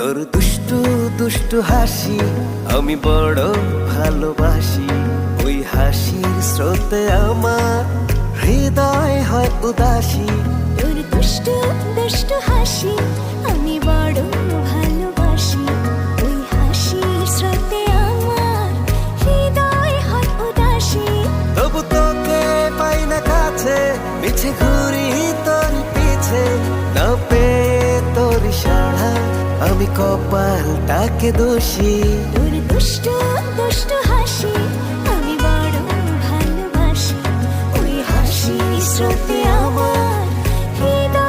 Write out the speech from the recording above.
তোর দুষ্টু দুষ্টু হাসি আমি বড় ভালোবাসি। ওই হাসির স্রোতে আমার হৃদয় হয় উদাসী। তোর দুষ্টু দুষ্টু হাসি আমি বড় ভালোবাসি। ওই হাসির স্রোতে আমার হৃদয় হয় উদাসী। তবু তোকে পাই না কাছে, মিছে ঘুরি তোর পিছে। না পেয়ে তোর সাড়া আমি কপালটাকে দোষী। তোর দুষ্টু দুষ্টু হাসি আমি বড় ভালোবাসি। ওই হাসির স্রোতে আমার হৃদয়